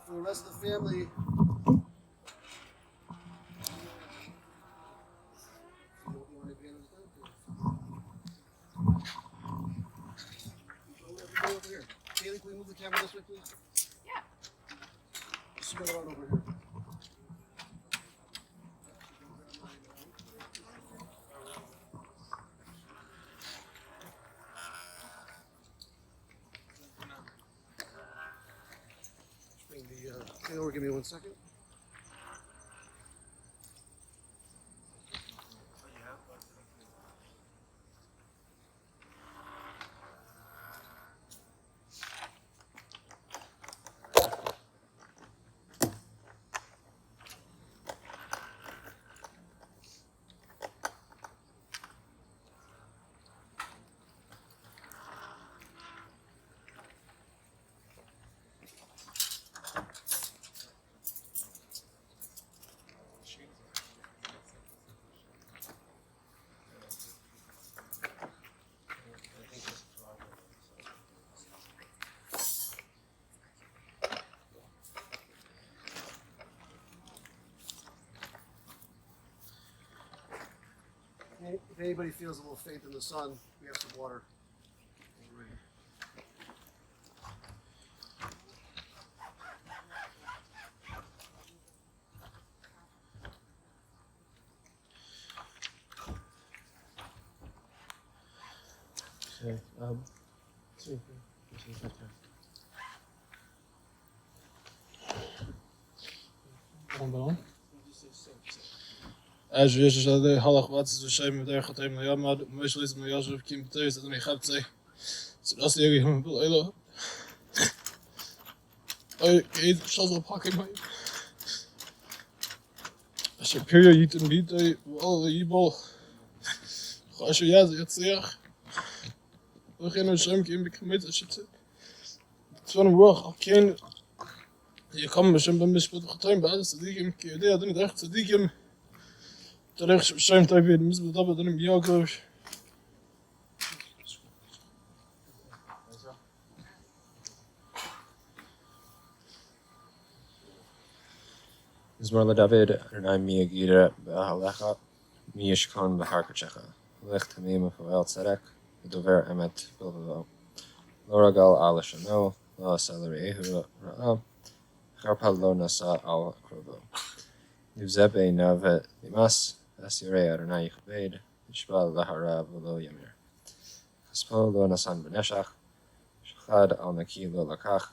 For the rest of the family, over here. Kaylee, can we move the camera this way, please? Yeah. Spin it on over here. Bring the over. Give me 1 second. If anybody feels a little faint in the sun, we have some water. Okay. As Jesus said, halach what's the shame there got him ja maar meestal is my Joseph kim beteus dat hij gaat zeggen. Zodat hij hem wil elo. Ik zal op pakken maar. Als je period je te bieden, wel je bal. Als je ja het zeg. We gaan ons hem kim bekomt als het. Het van een woord ook geen. Je kan me zo'n beetje getuigen bij dat die hem keer dat niet echt die hem. Terug zijn tijd weer misschien dat we dan een jaar geloof. Mizmor David Adonai mi agira b'halecha mi yishkon b'harkachecha lech tamim v'el tzedek v'dover emet bilvavo lo ragal al shano lo asa l'reihu ra'a charpal lo nasa al krovo nivzeh be'inav v'limas es yirei Adonai yichbed yishba l'hara v'lo yamir kaspo lo nasan b'neshach shachad al naki lo lakach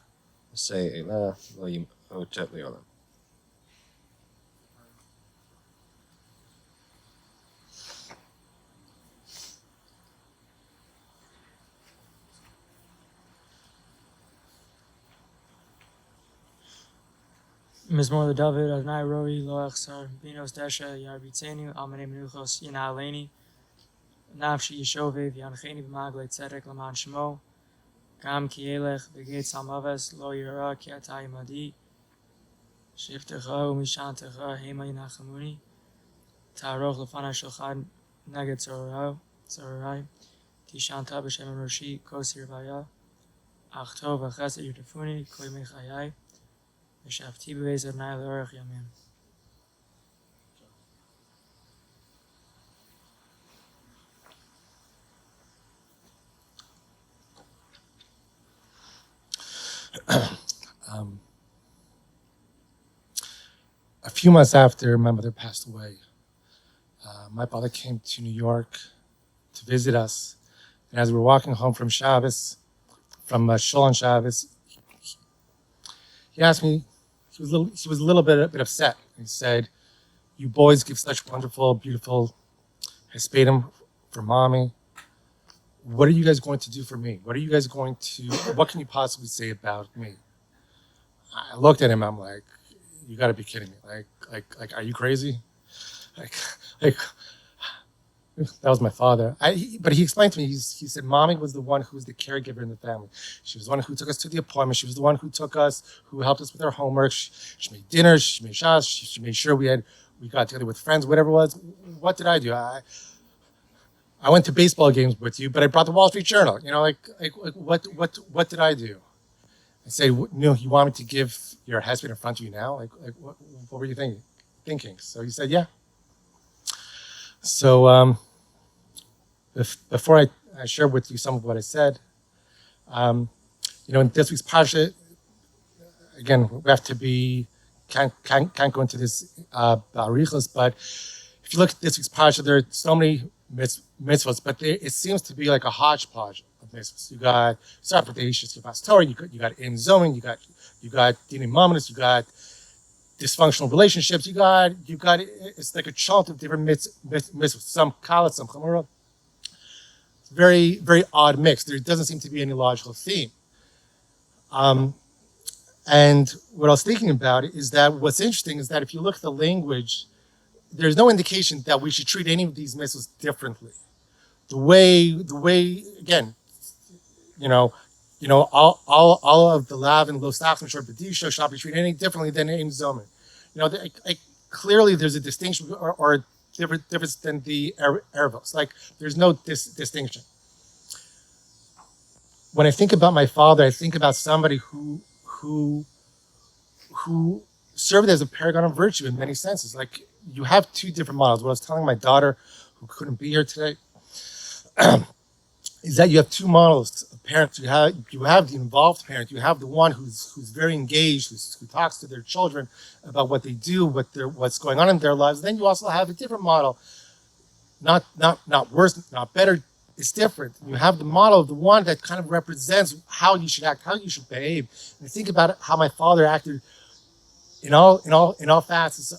v'sei elah lo yimot li'olam. Mizmor David Adonai Roi Lo Achsar Binos Desha Yarbitenu Almane Menuchos Yina Aleni Nafshi Yishovev Yancheni B'Magle Tzedek Laman Shemo Gam Kielech Begeit Salmaves Lo Yira Kiatai Madi Shiftecha Umishantecha Hema Yinachamuni Taroch Lefana Shulchan Neged Tzorai Tishanta B'Shem Roshi Kosir Vaya Achto V'Chesed Yudefuni Koi Mechayai Shafti bewees Adonai le'orach yamim. A few months after my mother passed away, my father came to New York to visit us. And as we were walking home from Shabbos, from Shul on Shabbos, he asked me, he was a little bit upset. He said, "You boys give such wonderful, beautiful hespedim for mommy. What are you guys going to do for me? What are you guys going to? What can you possibly say about me?" I looked at him. I'm like, "You got to be kidding me! Like, are you crazy? Like." That was my father. But he explained to me, he said, Mommy was the one who was the caregiver in the family. She was the one who took us to the appointment. She was the one who took us, who helped us with our homework. She made dinners. She made shots. She made sure we got together with friends, whatever it was. What did I do? I went to baseball games with you, but I brought the Wall Street Journal. You know, what did I do? I said, you want me to give your husband in front of you now? What were you thinking? So he said, yeah. So before I share with you some of what I said, in this week's parsha, again, we have to be can't go into this barichos, but if you look at this week's parsha, there are so many mitzvahs, but it seems to be like a hodgepodge of mitzvahs. You got Sarfadeshis, you got Torah, you got Im Zomin, you got Dinim Mamonis, you got dysfunctional relationships. You got it's like a chunk of different mitzvahs. Some kalat, some chamura. It's very, very odd mix. There doesn't seem to be any logical theme. And what I was thinking about is that what's interesting is that if you look at the language, there's no indication that we should treat any of these mitzvahs differently. The way again, all of the lav and los tachim shor b'disha shall be treated any differently than Ein Zomin. Clearly there's a distinction or a difference than the ervos. Like there's no distinction. When I think about my father, I think about somebody who served as a paragon of virtue in many senses. Like you have two different models. What I was telling my daughter, who couldn't be here today, is that you have two models of parents. You have the involved parent. You have the one who's very engaged, who talks to their children about what they do, what's going on in their lives. Then you also have a different model, not worse, not better. It's different. You have the model of the one that kind of represents how you should act, how you should behave. And I think about how my father acted in all facets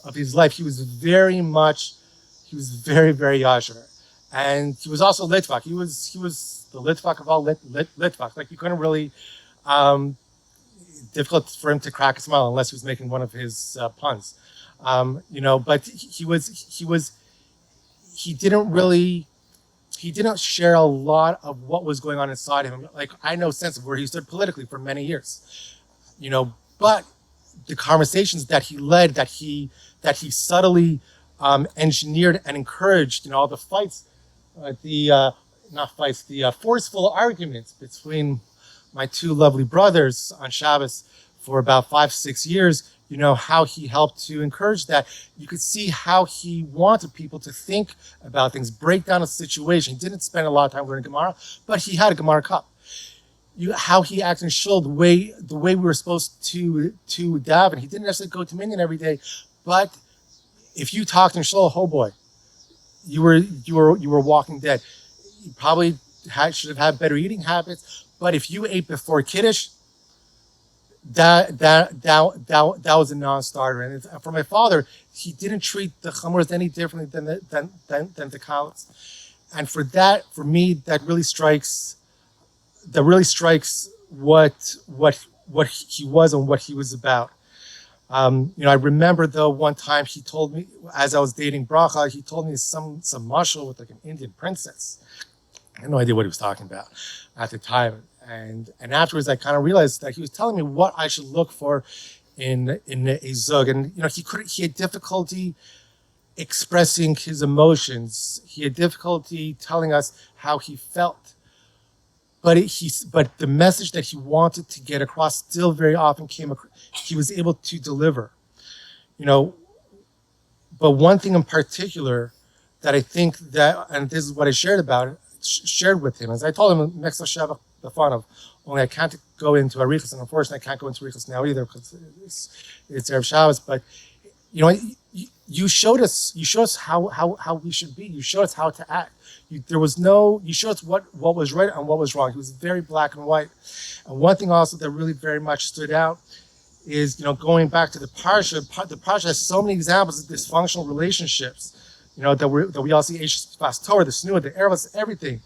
of his life. He was very, very yasher. And he was also litvak. He was the litvak of all litvak. Like you couldn't really difficult for him to crack a smile unless he was making one of his puns. But he didn't share a lot of what was going on inside of him. Like I know sense of where he stood politically for many years. But the conversations that he led, that he subtly engineered and encouraged, all the fights. The forceful arguments between my two lovely brothers on Shabbos for about 5-6 years, how he helped to encourage that. You could see how he wanted people to think about things, break down a situation. He didn't spend a lot of time learning Gemara, but he had a Gemara cup. How he acted in shul, the way we were supposed to daven. He didn't necessarily go to minyan every day, but if you talked in shul, oh boy, you were walking dead. You probably should have had better eating habits. But if you ate before Kiddush, that was a non-starter. And for my father, he didn't treat the chamuras any differently than the kalats. And for me, that really strikes what he was and what he was about. I remember though one time he told me, as I was dating Bracha, he told me some mashal with like an Indian princess. I had no idea what he was talking about at the time, and afterwards I kind of realized that he was telling me what I should look for in a zug, and he had difficulty expressing his emotions. He had difficulty telling us how he felt. But the message that he wanted to get across still very often he was able to deliver. But one thing in particular that I think that, and this is what I shared with him, as I told him next Shabbat the fun of, only I can't go into Arichas, and unfortunately I can't go into Arichas now either because it's Erev Shabbos, but you showed us how we should be. You showed us how to act. You showed us what was right and what was wrong. He was very black and white. And one thing also that really very much stood out is, going back to the parsha. The parsha has so many examples of dysfunctional relationships, that we all see Eish Torah, the Snua, the Erev, everything.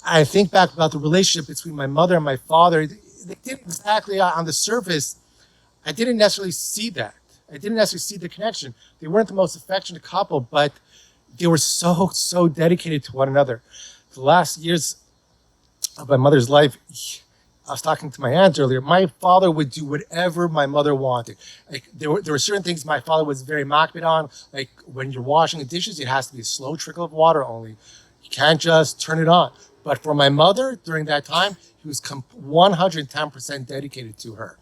I think back about the relationship between my mother and my father. They didn't exactly, on the surface, I didn't necessarily see that. I didn't necessarily see the connection. They weren't the most affectionate couple, but they were so dedicated to one another. The last years of my mother's life, I was talking to my aunt earlier, my father would do whatever my mother wanted. Like there were certain things my father was very makbid on, like when you're washing the dishes, it has to be a slow trickle of water only. You can't just turn it on. But for my mother, during that time, he was 110% dedicated to her.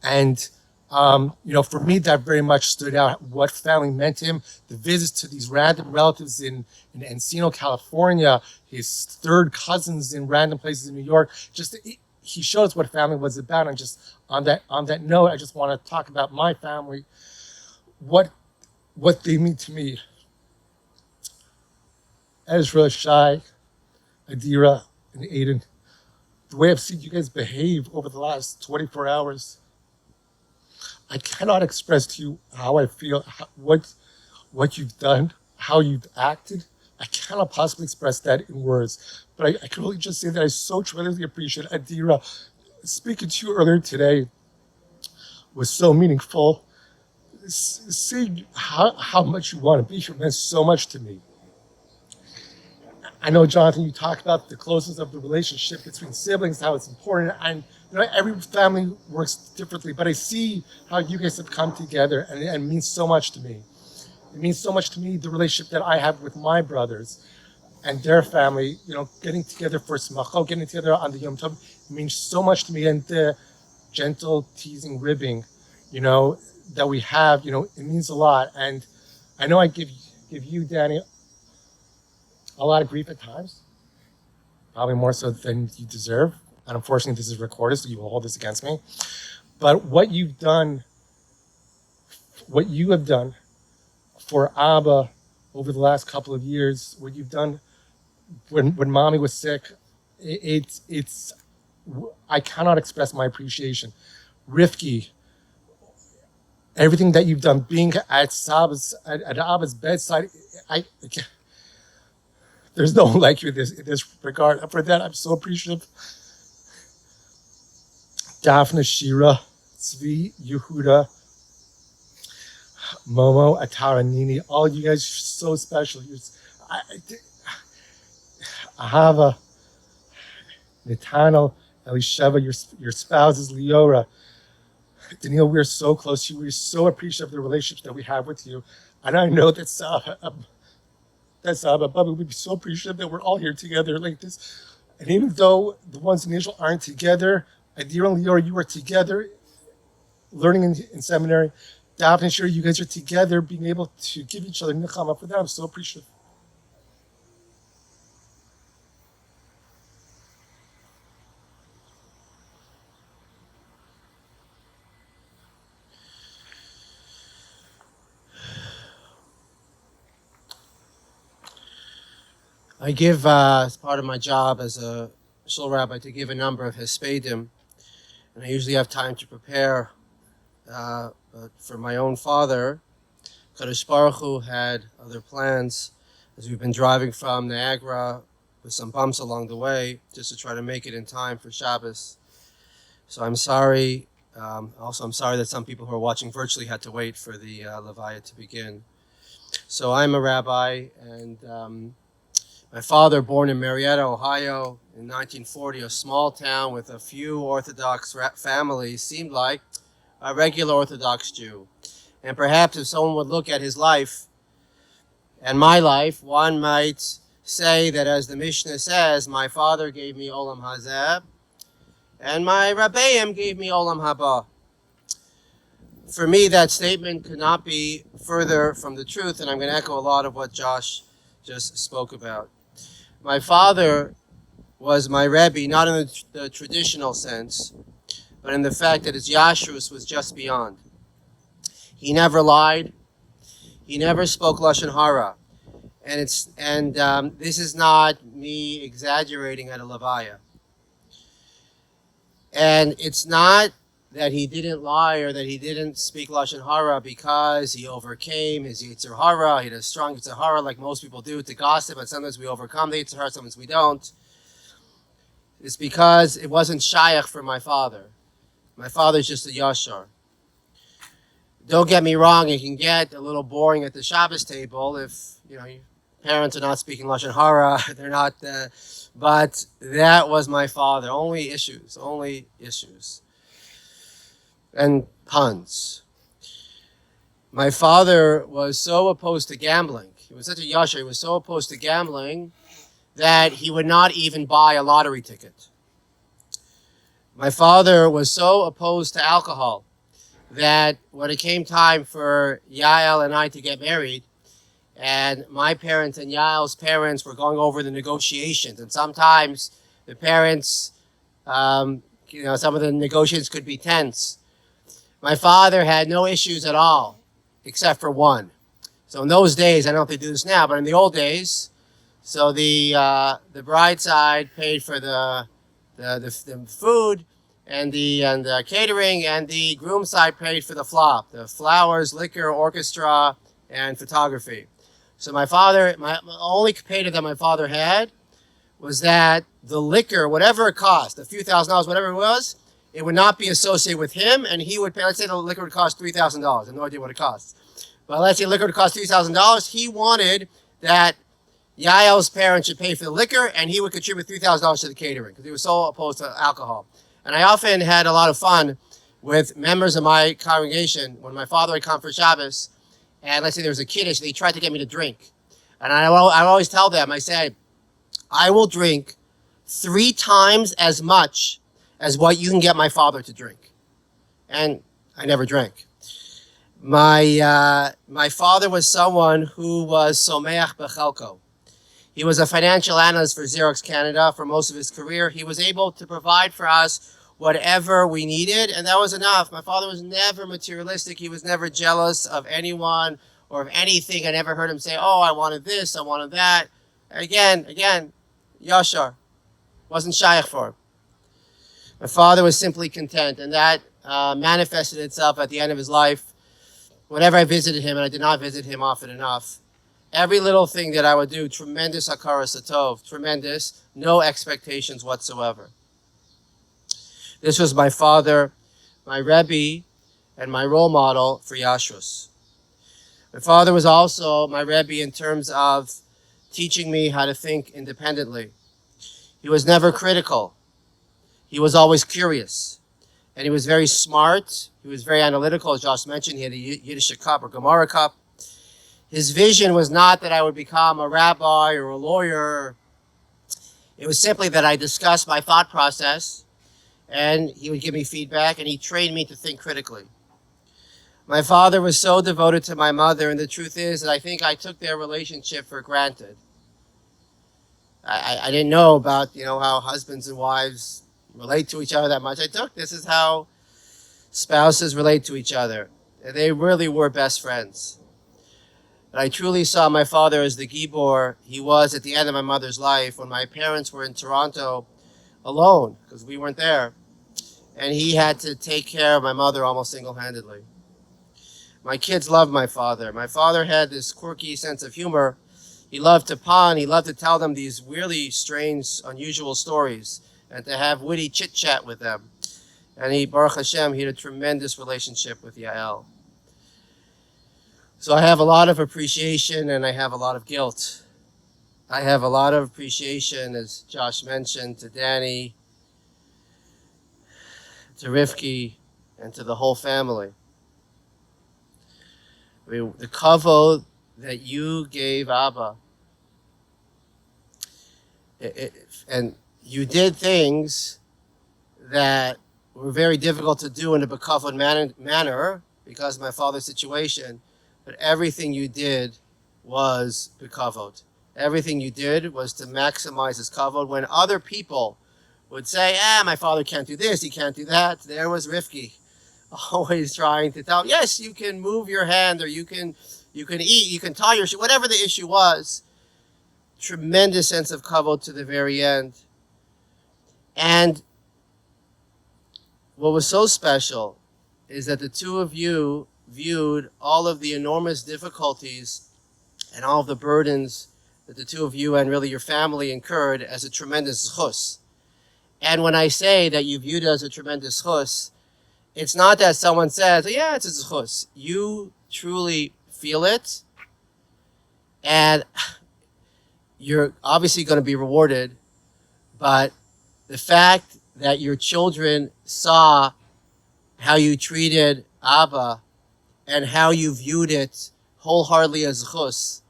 And, for me, that very much stood out, what family meant to him. The visits to these random relatives in Encino, California, his third cousins in random places in New York, he showed us what family was about. And just on that note, I just want to talk about my family, what they mean to me. Ezra, Shai, Adira, and Aiden, the way I've seen you guys behave over the last 24 hours, I cannot express to you how I feel, what you've done, how you've acted. I cannot possibly express that in words, but I can only just say that I so tremendously appreciate Adira. Speaking to you earlier today was so meaningful. Seeing how much you want to be here meant so much to me. I know, Jonathan, you talked about the closeness of the relationship between siblings, how it's important, and every family works differently, but I see how you guys have come together, and it means so much to me. It means so much to me, the relationship that I have with my brothers and their family, getting together for Smacho, getting together on the Yom Tov, it means so much to me, and the gentle teasing, ribbing, that we have, it means a lot. And I know I give you, Danny, a lot of grief at times, probably more so than you deserve. And unfortunately, this is recorded, so you will hold this against me. But what you have done for Abba over the last couple of years, what you've done when Mommy was sick, I cannot express my appreciation. Rifki, everything that you've done, being at Abba's bedside, there's no one like you in this regard. For that, I'm so appreciative. Daphne, Shira, Tzvi, Yehuda, Momo, Atara, Nini, all you guys are so special. Ahava, Netanel, Elisheva, your spouses, Leora, Daniel, we're so close to you. We're so appreciative of the relationships that we have with you. And I know that Bubba would be so appreciative that we're all here together like this. And even though the ones in Israel aren't together, Adira and Leora, you are together, learning in seminary. Daphne and Shira, you guys are together, being able to give each other nechama. For that, I'm so appreciative. I give, as part of my job as a shul rabbi, to give a number of hespedim, and I usually have time to prepare. But for my own father, Kadosh Baruch Hu had other plans, as we've been driving from Niagara with some bumps along the way, just to try to make it in time for Shabbos. So I'm sorry. Also, I'm sorry that some people who are watching virtually had to wait for the Levaya to begin. So I'm a rabbi, and my father, born in Marietta, Ohio, in 1940, a small town with a few Orthodox families, seemed like a regular Orthodox Jew. And perhaps if someone would look at his life and my life, one might say that, as the Mishnah says, my father gave me Olam Hazeh, and my Rabbeim gave me Olam Haba. For me, that statement could not be further from the truth, and I'm going to echo a lot of what Josh just spoke about. My father was my Rebbe, not in the traditional sense, but in the fact that his Yashrus was just beyond. He never lied. He never spoke Lashon Hara. And this is not me exaggerating at a Levaya. And it's not that he didn't lie or that he didn't speak Lashon Hara because he overcame his Yetzer Hara. He had a strong Yetzer Hara like most people do to gossip, but sometimes we overcome the Yetzer Hara, sometimes we don't. It's because it wasn't Shayach for my father. My father's just a Yashar. Don't get me wrong, it can get a little boring at the Shabbos table if, your parents are not speaking Lashon Hara, they're not, but that was my father. Only issues. And puns. My father was so opposed to gambling. He was such a yasher. He was so opposed to gambling that he would not even buy a lottery ticket. My father was so opposed to alcohol that when it came time for Yael and I to get married, and my parents and Yael's parents were going over the negotiations, and sometimes the parents, some of the negotiations could be tense. My father had no issues at all, except for one. So in those days, I don't know if they do this now, but in the old days, so the bride side paid for the food and the catering, and the groom side paid for the flop, the flowers, liquor, orchestra, and photography. So my father, my only competitor that my father had was that the liquor, whatever it cost, a few $1,000s, whatever it was, it would not be associated with him, and he would pay. Let's say the liquor would cost $3,000. I have no idea what it costs. But let's say liquor would cost $3,000. He wanted that Yael's parents should pay for the liquor, and he would contribute $3,000 to the catering because he was so opposed to alcohol. And I often had a lot of fun with members of my congregation when my father would come for Shabbos, and let's say there was a kiddush, they tried to get me to drink. And I always tell them, I said, I will drink 3 times as much as what you can get my father to drink. And I never drank. My father was someone who was someach bechelko. He was a financial analyst for Xerox Canada for most of his career. He was able to provide for us whatever we needed, and that was enough. My father was never materialistic. He was never jealous of anyone or of anything. I never heard him say, oh, I wanted this, I wanted that. Again, Yashar. Wasn't shaykh for him. My father was simply content, and that manifested itself at the end of his life. Whenever I visited him, and I did not visit him often enough, every little thing that I would do, tremendous hakaras hatov, tremendous, no expectations whatsoever. This was my father, my Rebbe, and my role model for Yashrus. My father was also my Rebbe in terms of teaching me how to think independently. He was never critical. He was always curious. And he was very smart. He was very analytical. As Josh mentioned, he had a Yiddish cup or Gemara cup. His vision was not that I would become a rabbi or a lawyer. It was simply that I discussed my thought process, and he would give me feedback, and he trained me to think critically. My father was so devoted to my mother, and the truth is that I think I took their relationship for granted. I didn't know about, how husbands and wives relate to each other that much. This is how spouses relate to each other. And they really were best friends. But I truly saw my father as the Gibor he was at the end of my mother's life when my parents were in Toronto alone, because we weren't there. And he had to take care of my mother almost single-handedly. My kids loved my father. My father had this quirky sense of humor. He loved to pun. He loved to tell them these really strange, unusual stories and to have witty chit-chat with them. And he, Baruch Hashem, he had a tremendous relationship with Yael. So I have a lot of appreciation and I have a lot of guilt. I have a lot of appreciation, as Josh mentioned, to Danny, to Rivki, and to the whole family. The kavod that you gave Abba, and you did things that were very difficult to do in a bekavod manner because of my father's situation, but everything you did was bekavod. Everything you did was to maximize his kavod. When other people would say, my father can't do this, he can't do that, there was Rivki, always trying to tell, yes, you can move your hand, or you can eat, you can tie your shoe, whatever the issue was. Tremendous sense of kavod to the very end. And what was so special is that the two of you viewed all of the enormous difficulties and all of the burdens that the two of you and really your family incurred as a tremendous zchus. And when I say that you viewed it as a tremendous zchus, it's not that someone says, yeah, it's a zchus. You truly feel it, and you're obviously going to be rewarded, but the fact that your children saw how you treated Abba and how you viewed it wholeheartedly as zchus,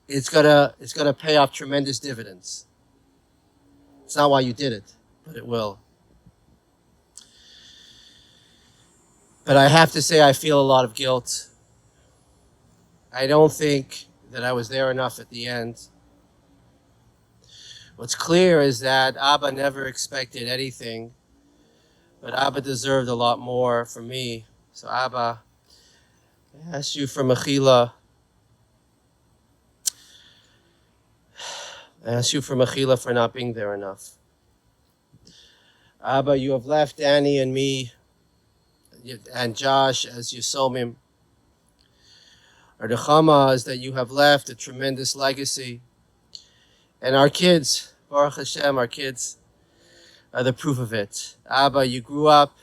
it's gonna pay off tremendous dividends. It's not why you did it, but it will. But I have to say I feel a lot of guilt. I don't think that I was there enough at the end. What's clear is that Abba never expected anything, but Abba deserved a lot more from me. So Abba, I ask you for mechila. I ask you for mechila for not being there enough. Abba, you have left Danny and me and Josh as Yisomim. Our nechama is that you have left a tremendous legacy. And our kids, Baruch Hashem, our kids are the proof of it. Abba, you grew up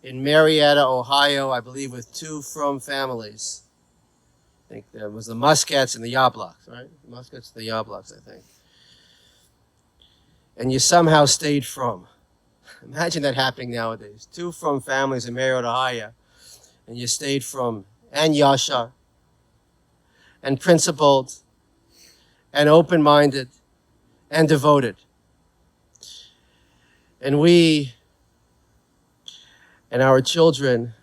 in Marietta, Ohio, I believe, with two from families. I think there was the Muskats and the Yablocks, right? The Muskats and the Yablocks, I think. And you somehow stayed from. Imagine that happening nowadays. Two from families in Marietta, Ohio, and you stayed from, and Yashar, and principled, and open-minded, and devoted. And we and our children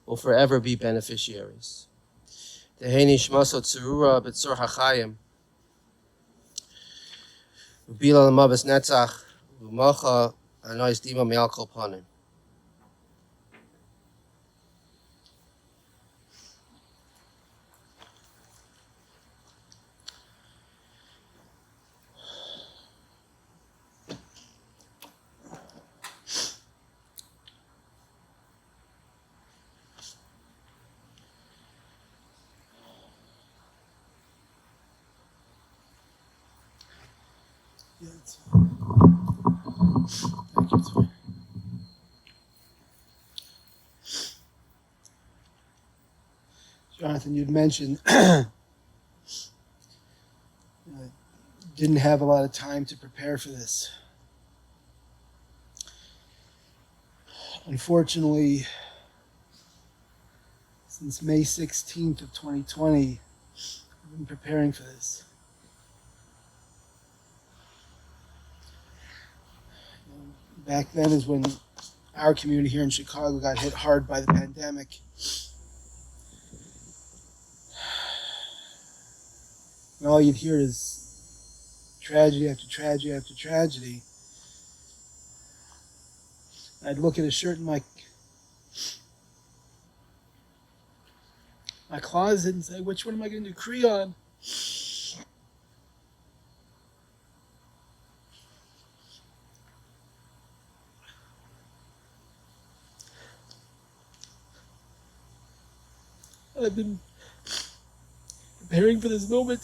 will forever be beneficiaries. Teheni shmasot tzurura b'tzor hachayim. Ubila l'mavas netzach. U'macha anois dima me'al kol panim. Yeah, it's fine. Thank you. It's fine. Jonathan, you'd mentioned didn't have a lot of time to prepare for this. Unfortunately, since May 16th of 2020, I've been preparing for this. Back then is when our community here in Chicago got hit hard by the pandemic. And all you'd hear is tragedy after tragedy after tragedy. I'd look at a shirt in my closet and say, which one am I going to do Creon? I've been preparing for this moment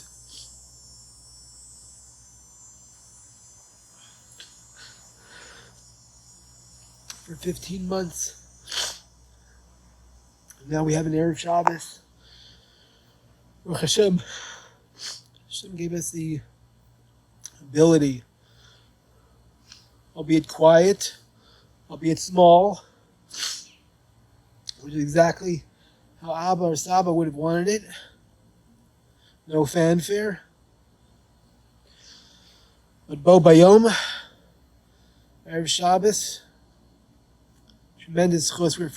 for 15 months. Now we have an Erev Shabbos. Baruch Hashem. Hashem gave us the ability, albeit quiet, albeit small, which is exactly how Abba or Saba would have wanted it. No fanfare. But Bo Bayom, Erev Shabbos, tremendous chus. We're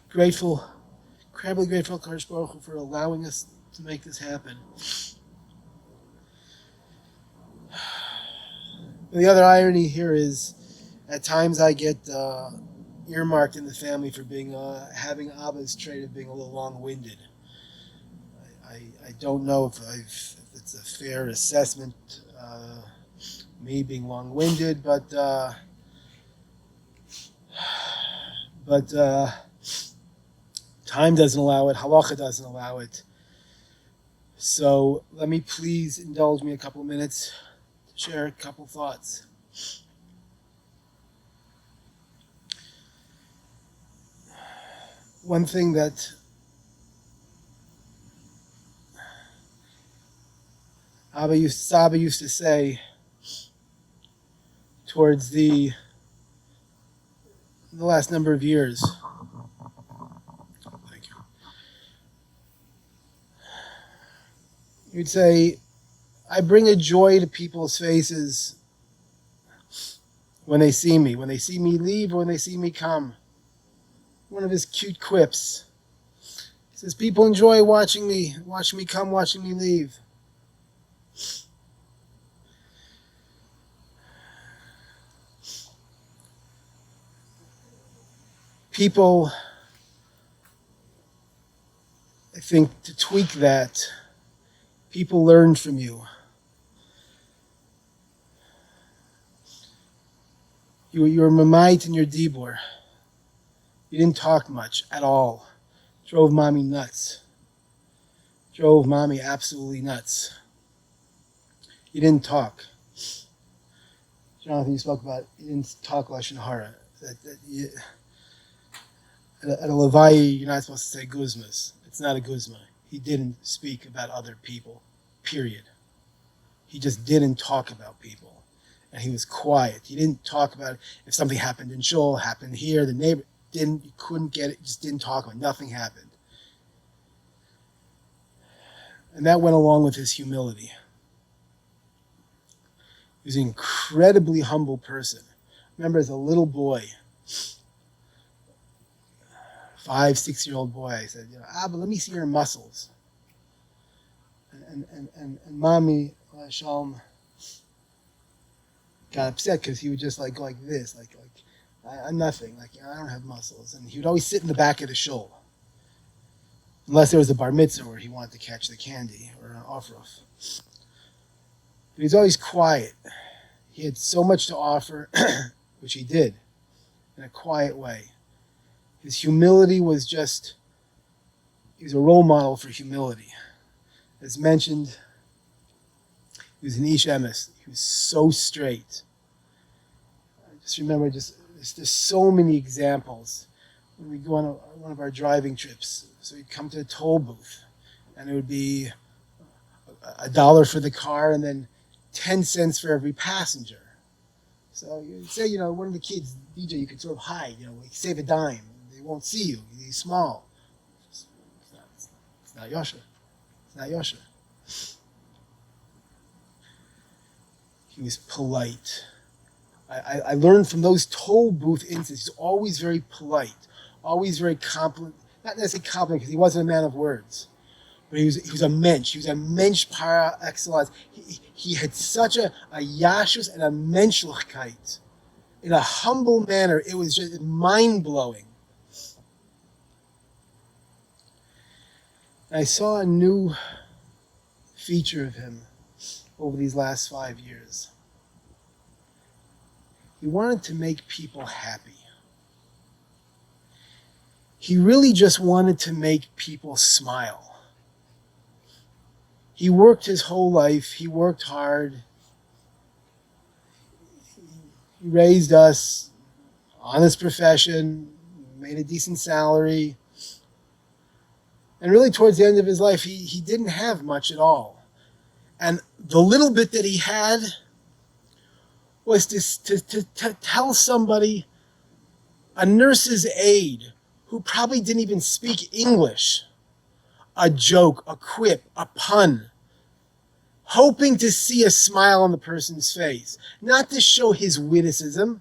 grateful, incredibly grateful to Kadosh Baruch Hu for allowing us to make this happen. The other irony here is, at times I get earmarked in the family for being having Abba's trait of being a little long-winded. I don't know if it's a fair assessment, me being long-winded, but time doesn't allow it, halacha doesn't allow it. So let me please indulge me a couple of minutes to share a couple thoughts. One thing that Saba used to say towards the last number of years. Thank you. You'd say, I bring a joy to people's faces when they see me leave, or when they see me come. One of his cute quips. He says, people enjoy watching me come, watching me leave. People, I think, to tweak that, people learn from you. You're Mamait and you're Dibor. You didn't talk much at all. Drove mommy nuts. Drove mommy absolutely nuts. You didn't talk. Jonathan, you spoke about you didn't talk Lashon Hara. At a Levi, you're not supposed to say guzmas. It's not a guzma. He didn't speak about other people, period. He just didn't talk about people. And he was quiet. He didn't talk about it. If something happened in Shul, happened here, the neighbor you couldn't get it, just didn't talk about it. Nothing happened. And that went along with his humility. He was an incredibly humble person. I remember as a little boy, 5, 6-year-old boy, I said, Abba, let me see your muscles. And mommy, Shalom, got upset because he would just go like this, I'm nothing, I don't have muscles. And he would always sit in the back of the shul, unless there was a bar mitzvah where he wanted to catch the candy or an ofruf. But he's always quiet. He had so much to offer, which he did, in a quiet way. His humility was he was a role model for humility. As mentioned, he was an Ish Emes. He was so straight. I just remember, there's so many examples. When we go on one of our driving trips, so we'd come to a toll booth, and it would be $1 for the car, and then 10 cents for every passenger. So you'd say, one of the kids, DJ, you could sort of hide, save a dime. They won't see you. You're small. It's not Yosher. It's not Yosher. He was polite. I learned from those toll booth incidents. He's always very polite, always very compliment. Not necessarily compliment because he wasn't a man of words, but he was a mensch. He was a mensch par excellence. He had such a yashus and a menschlichkeit in a humble manner. It was just mind blowing. I saw a new feature of him over these last 5 years. He wanted to make people happy. He really just wanted to make people smile. He worked his whole life. He worked hard. He raised us, honest profession, made a decent salary. And really towards the end of his life, he didn't have much at all. And the little bit that he had was to tell somebody, a nurse's aide, who probably didn't even speak English, a joke, a quip, a pun, hoping to see a smile on the person's face, not to show his witticism.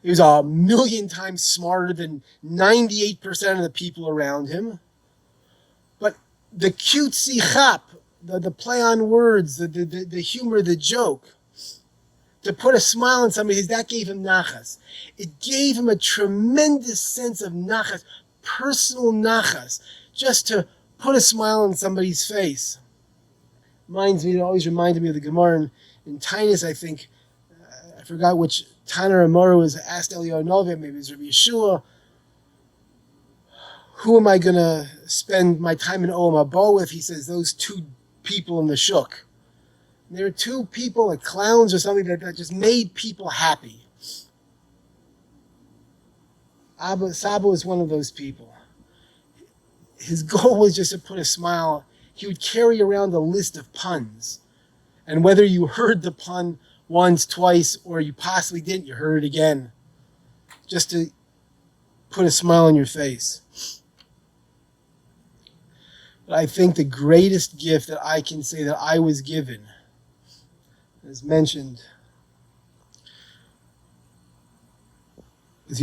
He was 1,000,000 times smarter than 98% of the people around him. But the cutesy chap, the play on words, the humor, the joke, to put a smile on somebody, that gave him nachas. It gave him a tremendous sense of nachas, personal nachas, just to put a smile on somebody's face. It always reminded me of the Gemara in Tainus, I think, I forgot which Tanner Amora was asked Eliyahu Novim, maybe it was Rabbi Yeshua, who am I going to spend my time in Olam Haba with? He says, those two people in the shuk. And there are two people, like clowns or something, that just made people happy. Saba was one of those people. His goal was just to put a smile. He would carry around a list of puns. And whether you heard the pun once, twice, or you possibly didn't, you heard it again. Just to put a smile on your face. But I think the greatest gift that I can say that I was given, as mentioned, is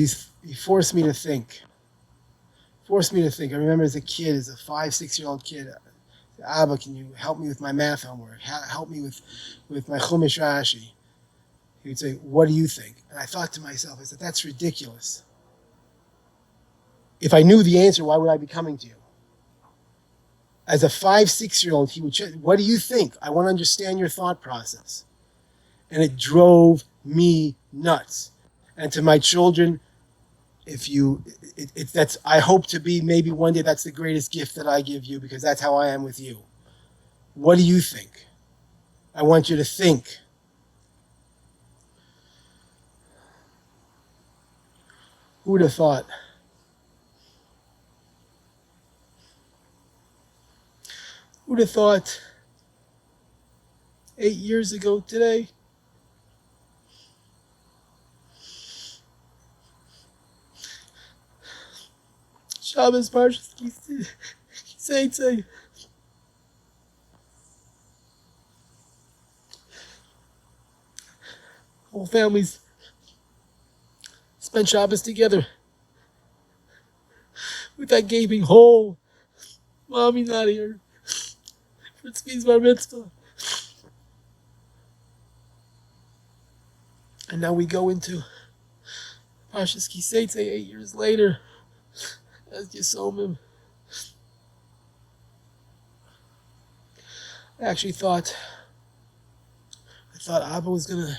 he forced me to think. Forced me to think. I remember as a kid, as a 5-6-year-old kid, Abba, can you help me with my math homework? Help me with my Chumash Rashi. He would say, what do you think? And I thought to myself, I said, that's ridiculous. If I knew the answer, why would I be coming to you? As a 5-6-year-old, he would say, what do you think? I want to understand your thought process. And it drove me nuts. And to my children, that's I hope to be maybe one day that's the greatest gift that I give you, because that's how I am with you. What do you think? I want you to think. Who would have thought? Who would have thought 8 years ago today? Shabbos Parshas Kisei. Whole families spent Shabbos together with that gaping hole. Mommy not here. For Tzvi's bar mitzvah. And now we go into Parshas Kisei 8 years later. As Yisomim. I actually thought Abba was gonna.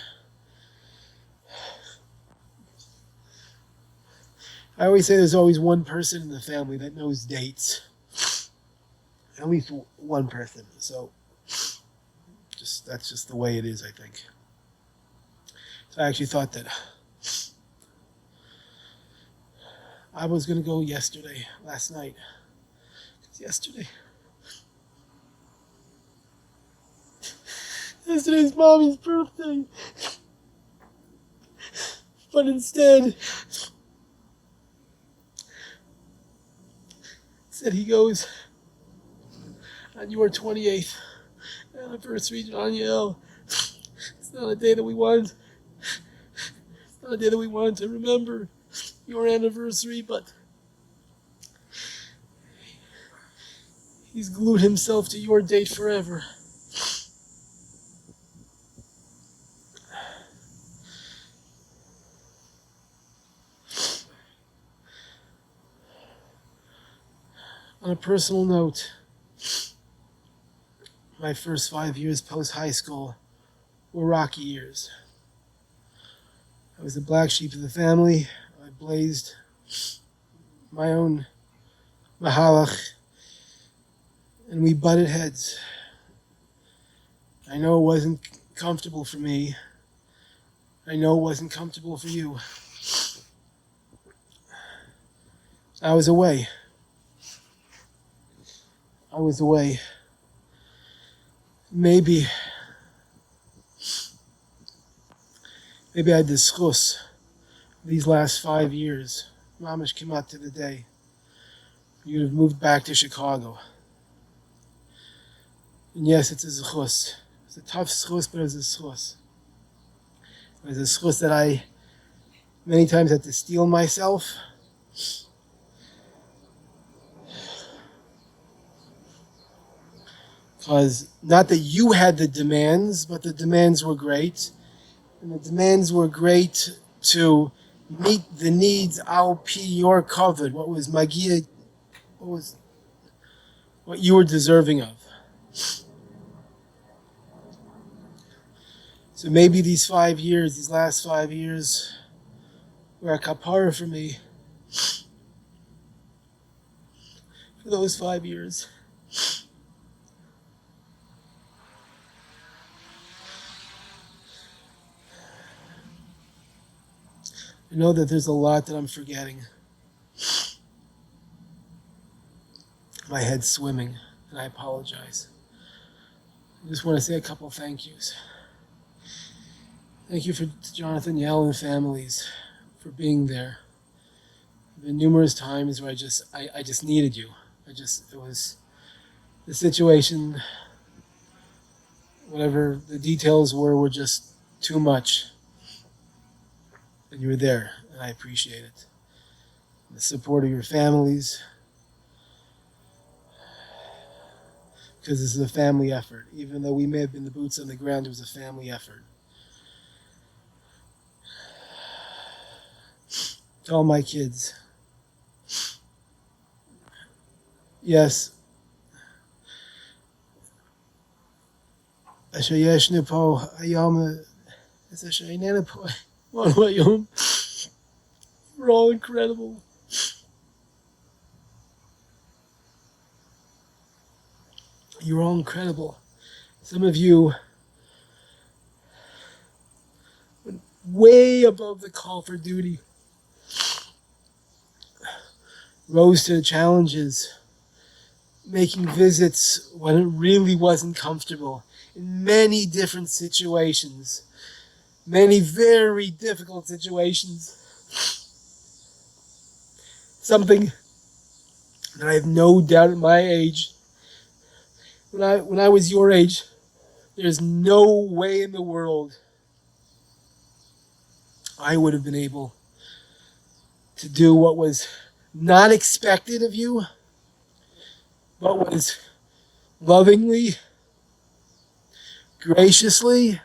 I always say there's always one person in the family that knows dates. At least one person. So that's just the way it is, I think. So I actually thought that I was going to go last night. Yesterday's mommy's birthday. But instead, said he goes on your 28th anniversary, Daniel. It's not a day that we want. It's not a day that we want to remember your anniversary, but he's glued himself to your date forever. On a personal note, my first 5 years post-high school were rocky years. I was the black sheep of the family. I blazed my own mahalach, and we butted heads. I know it wasn't comfortable for me. I know it wasn't comfortable for you. I was away. Maybe I had the schus these last 5 years. Mamish came out to the day. You'd have moved back to Chicago. And yes, it's a schus. It's a tough schus, but it was a schus. It was a schus that I many times had to steel myself. Because not that you had the demands, but the demands were great. And the demands were great to meet the needs al pi your covered, what was magia, what you were deserving of. So maybe these 5 years, these last 5 years, were a kapara for me. For those 5 years. I know that there's a lot that I'm forgetting. My head's swimming, and I apologize. I just want to say a couple thank yous. Thank you to Jonathan Yell and families for being there. There have been numerous times where I just needed you. It was the situation, whatever the details were just too much. And you were there, and I appreciate it. The support of your families, because this is a family effort. Even though we may have been the boots on the ground, it was a family effort. To all my kids, yes, asher yeshnu po hayom es asher einenu po one hayom. You're all incredible. You're all incredible. Some of you went way above the call for duty. Rose to the challenges, making visits when it really wasn't comfortable, in many different situations, many very difficult situations. Something that I have no doubt at my age, when I was your age, there's no way in the world I would have been able to do what was not expected of you, but was lovingly, graciously,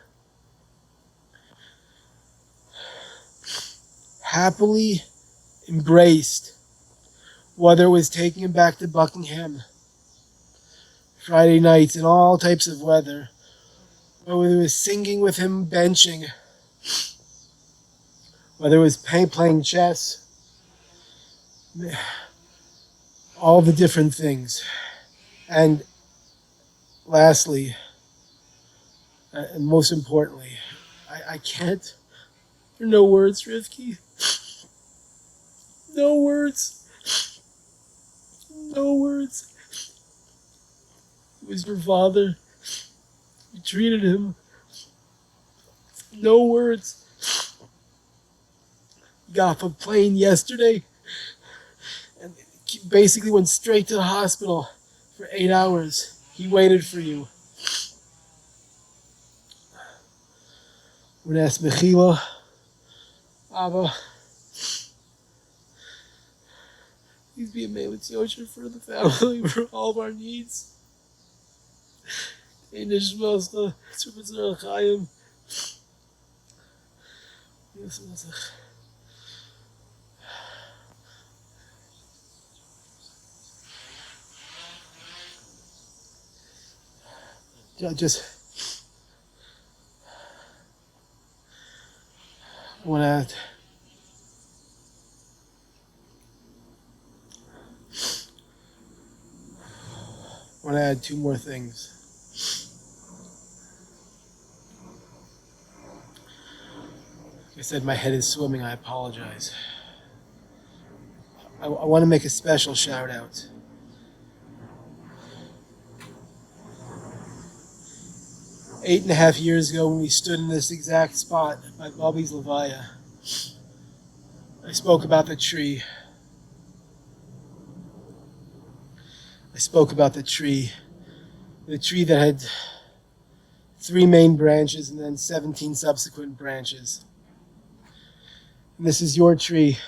happily embraced, whether it was taking him back to Buckingham Friday nights in all types of weather, or whether it was singing with him benching, whether it was playing chess, all the different things. And lastly, and most importantly, I can't, there are no words, Rivki. No words. No words. It was your father. You treated him. No words. He got off a plane yesterday and basically went straight to the hospital for 8 hours. He waited for you. We're going to ask Mechila, Abba, please be a Melitz Yosher for the family, for all of our needs. Einish Mascha, Tzurpitzer Chaim. Just want to add two more things. Like I said, my head is swimming. I apologize. I want to make a special shout out. Eight and a half years ago, when we stood in this exact spot by Bobby's Levaya, I spoke about the tree. I spoke about the tree that had 3 main branches and then 17 subsequent branches. And this is your tree.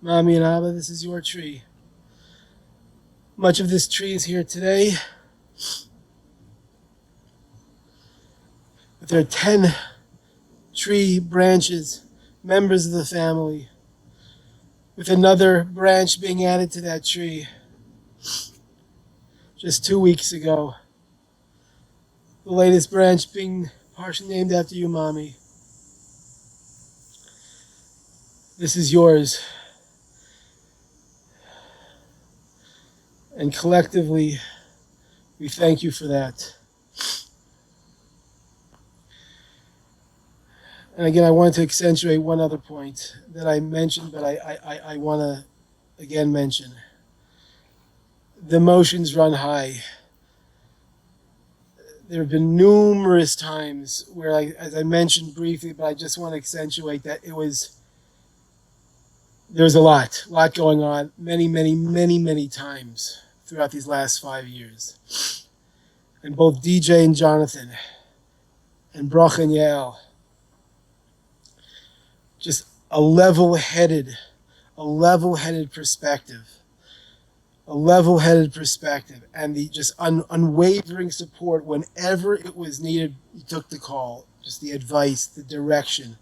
Mommy and Abba, this is your tree. Much of this tree is here today. But there are 10 tree branches, members of the family, with another branch being added to that tree just 2 weeks ago. The latest branch being Parsha named after you, Mommy. This is yours. And collectively, we thank you for that. And again, I wanted to accentuate one other point that I mentioned, but I want to again mention. The emotions run high. There have been numerous times where, as I mentioned briefly, but I just want to accentuate that there's a lot going on many times throughout these last 5 years. And both DJ and Jonathan and Bracha and Yael, just a level-headed perspective. A level-headed perspective, and the just unwavering support whenever it was needed. You took the call, just the advice, the direction.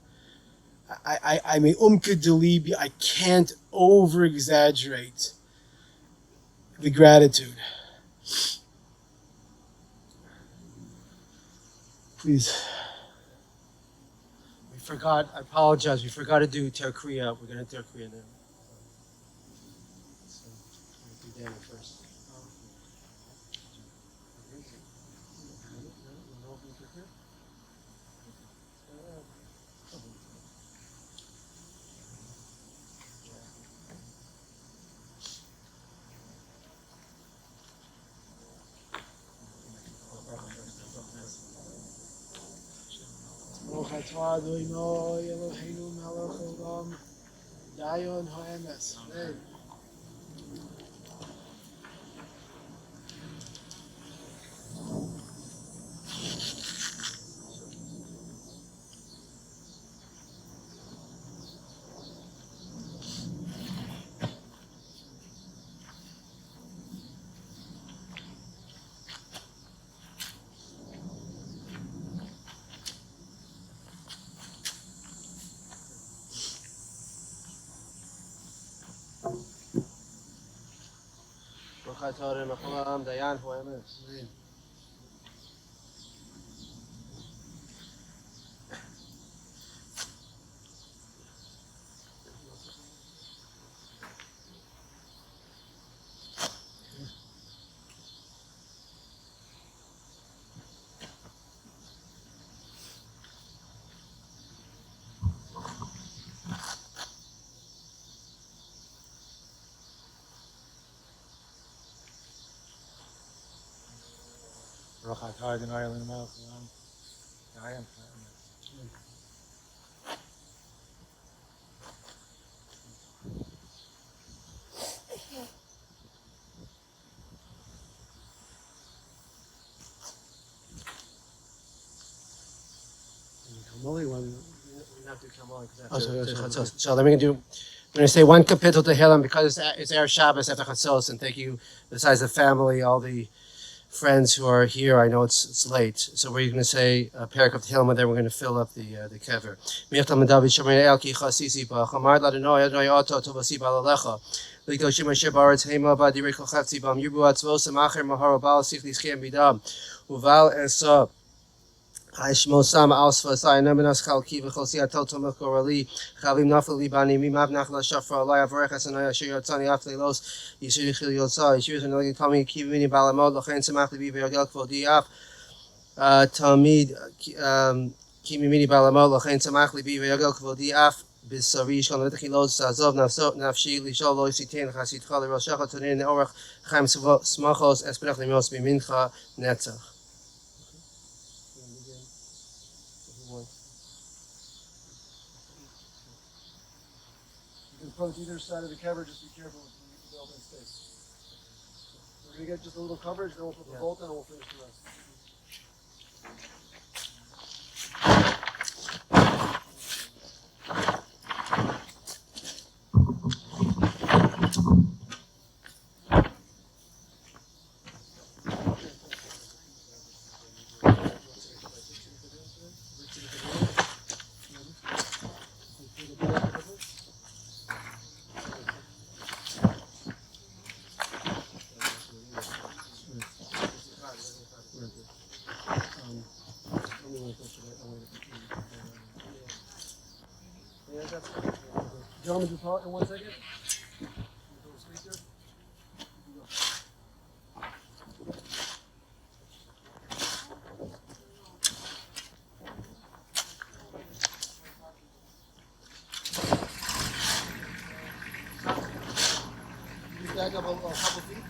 I mean, delibi. I can't over-exaggerate the gratitude. Please. We forgot. I apologize. We forgot to do Ter Kriya. We're going to Ter Kriya now. So, do Daniel first. Baruch atah Adonai Eloheinu melech haolam, dayon ha'emes. Amen. Baruch atah Adonai melech haolam, dayan ha'emes. Amen. Baruch atah Adonai Eloheinu melech haolam, dayan ha'emes. Kamali, we have to do Kamali because Oh, after sorry. Chatzos. So then we're going to say one kapitel to Hillel because it's Erev Shabbos after Chatzos, and thank you, besides the family, all the friends who are here. I know it's late, so we're going to say a parak of Tehillim, and then we're going to fill up the kever. Michtam and David Shomer El Ki Chasisi Ba Chamar Ladonai Adonai Oto Tovasi Balalecha Likto Shema Shebaretz Hema Ba Direi Kochavtzi Bam Yirbu Atzvos Amacher Mahar Bal Sichli Schem Bidam Uval Esa Aishmo Sam Alsfa Sai Neminas Chalki V'Chosi Atoto Melkorali Chavim Nafel Libani Mimav Nachla Shafra Alai Avarechas Anaya Shir Yotzani Afle Los Yishir Chil Yotza Yishir Zanagi Kami Kivini Balamod Lochen Samach Libi V'Yagel Kvodi Af Talmid Kimi Mini Balamod Lochen Samach Libi V'Yagel Kvodi Af Bisari Shon Letechilos Azov Nafshi Lishol Lo Yisitin Chasit Chali Roshacha Tonin Orach Chaim Smachos Espenach Limos Bimincha Netzach. You can approach either side of the cover, just be careful with the open space. We're going to get just a little coverage, then we'll put the bolt in and we'll finish the rest. Gentlemen, just hold in 1 second. Just back up a couple feet.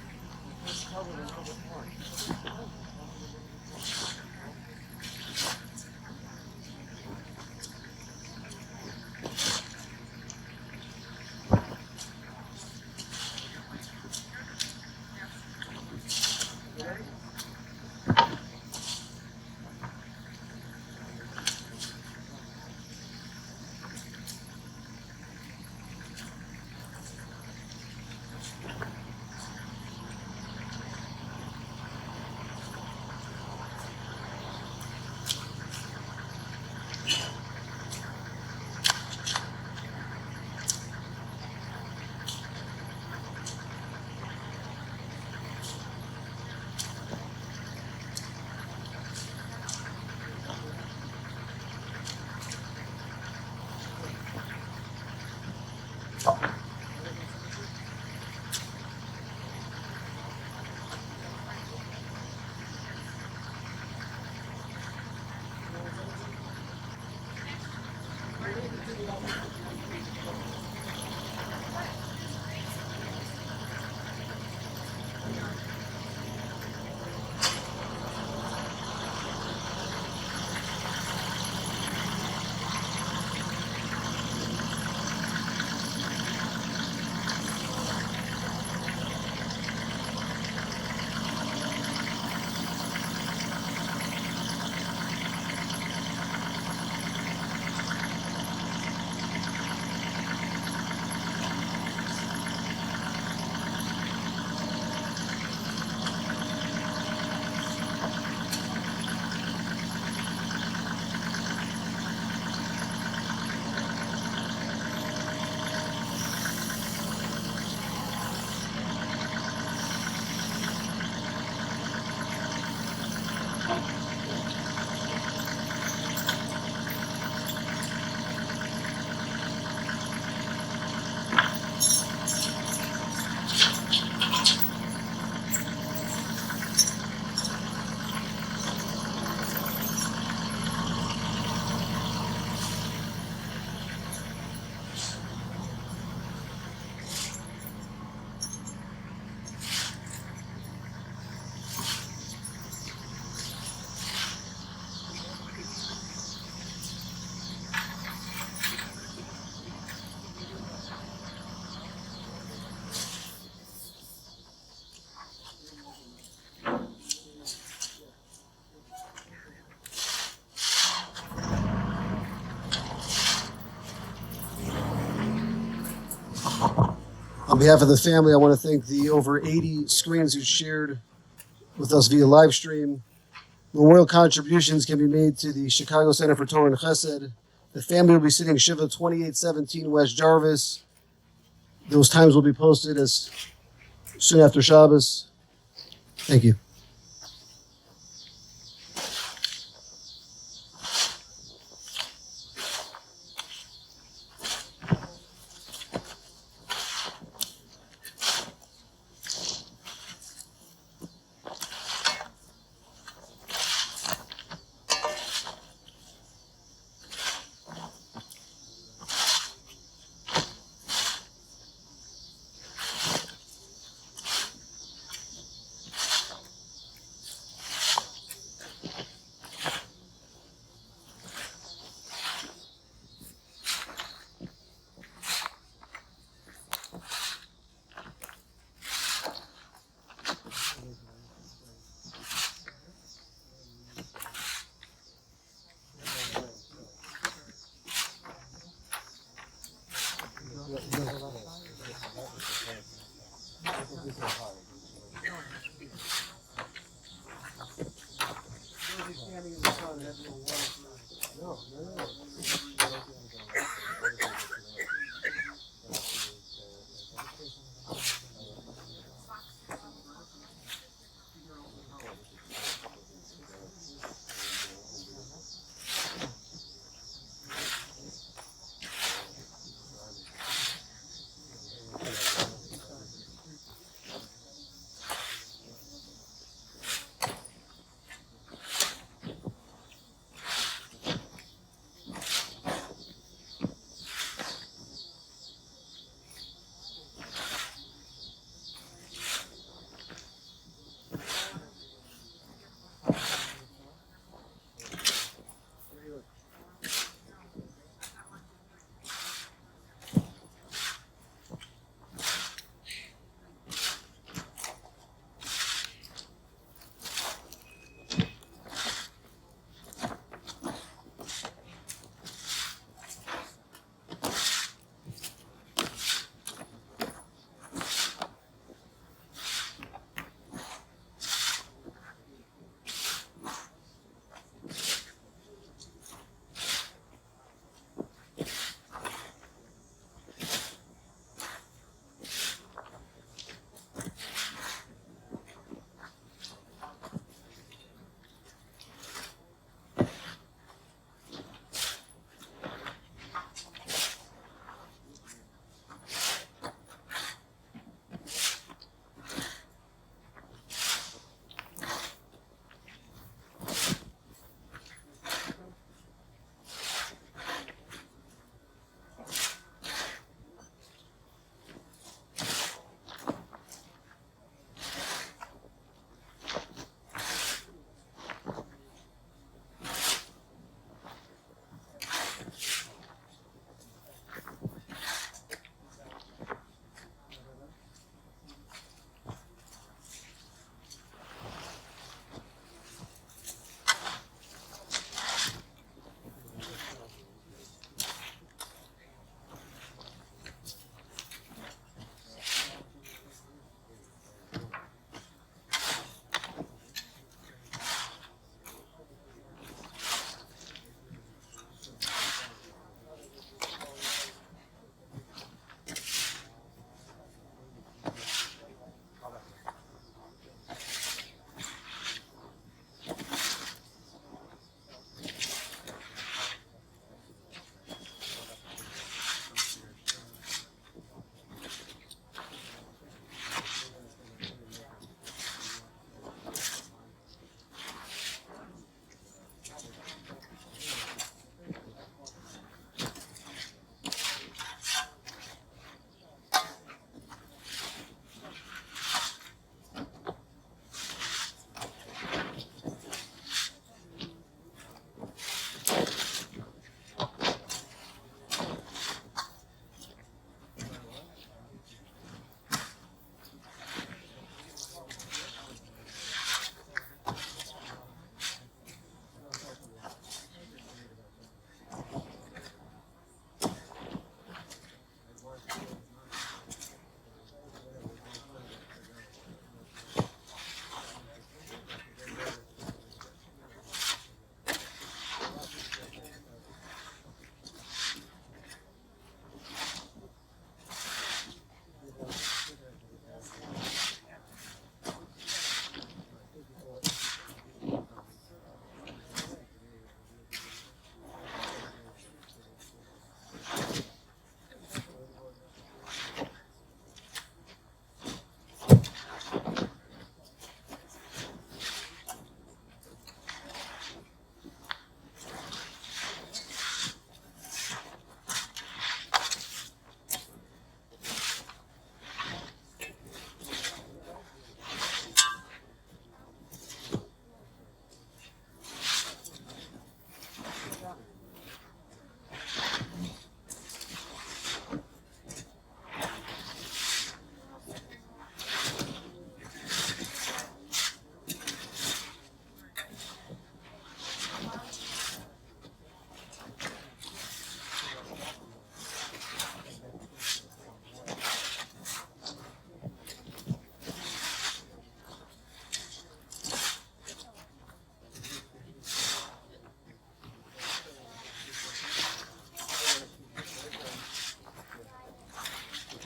On behalf of the family, I want to thank the over 80 screens who shared with us via live stream. Memorial contributions can be made to the Chicago Center for Torah and Chesed. The family will be sitting Shiva 2817 West Jarvis. Those times will be posted as soon after Shabbos. Thank you.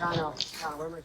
China, where am I?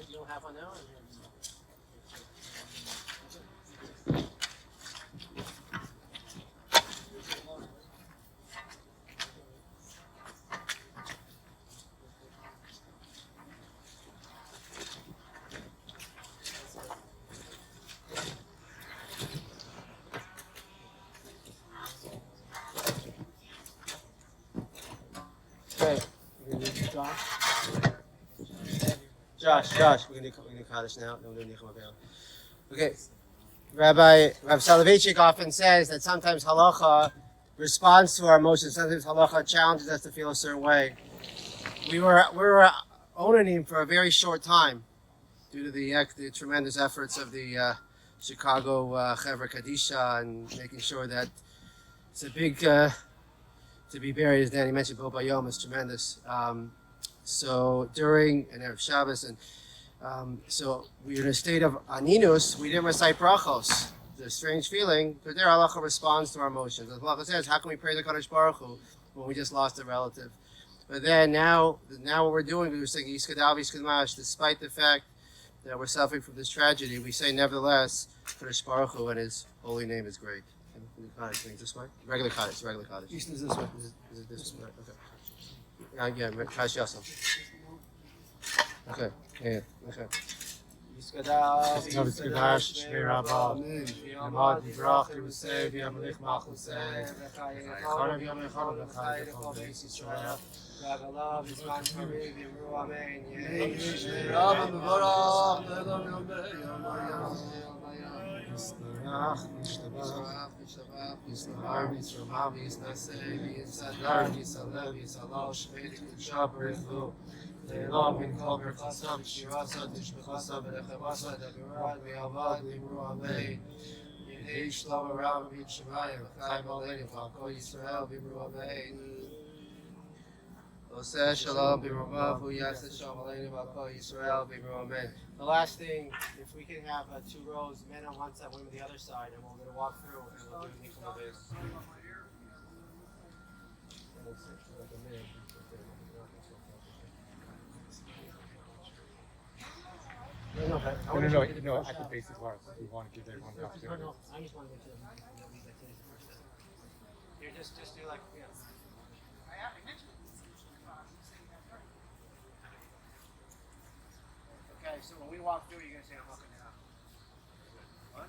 You don't have one now? Okay, we're gonna do Josh, we're gonna do Kaddish now. No, we're gonna do Nichum. Okay, Rabbi Soloveitchik often says that sometimes halacha responds to our emotions. Sometimes halacha challenges us to feel a certain way. We were owning him for a very short time due to the tremendous efforts of the Chicago Chevra Kadisha and making sure that it's a big to be buried, as Danny mentioned, Bo Bayom is tremendous. So during an Erev Shabbos, and so we were in a state of aninus. We didn't recite brachos. The strange feeling, but there halacha responds to our emotions. As halacha says, how can we pray the Kadosh Baruch Hu when we just lost a relative? But then now what we're doing, we were saying Yiskadav Yiskadmash, despite the fact that we're suffering from this tragedy, we say nevertheless, Kadosh Baruch Hu and His holy name is great. Kaddish this way? Regular Kaddish. East is this way. Is it this way? Okay. Yeah, Kaddish Yasam. Okay. Yeah. Okay. Yiskadav Yiskadash Shmei Rabba Yamad Yivrach Yerusei V'Yamalech Machusei Chanav Yom Echad V'Chai V'Chol Beis Yisrael V'Agalav Yizman Karev Yimru Amen. Yei Shmei Rabba Mevorach Le'Elam Yom Be'Yom Yisnach Yishtabach Yisnahar Yisramam Yisnasei Yisadar Yisalev Yisalal Shmei Kudsha B'Rechu Le'elam Min Kol Berchasa V'Shirasa Tishbechasa V'Lechavasa D'Gurad V'Yavad L'Imru Amen Yehei Shlom Aram V'Yit Shemayim V'Chaim Aleinu V'Kol Yisrael V'Imru Amen Oseh Shalom B'Ramav Yaseh Shalom Aleinu V'Kol Yisrael V'Imru Amen. The last thing, if we can have 2 rows, men on one side, women on the other side, and we're going to walk through and we'll do Nichum Abayis. No, at the basic words. We want to give everyone the opportunity. No, I just want to make sure that we get to the first step. Here, just do like, yeah. Okay, so when we walk through, you're going to say, I'm walking out. What?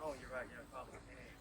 Oh, you're right, yeah, probably. Hey.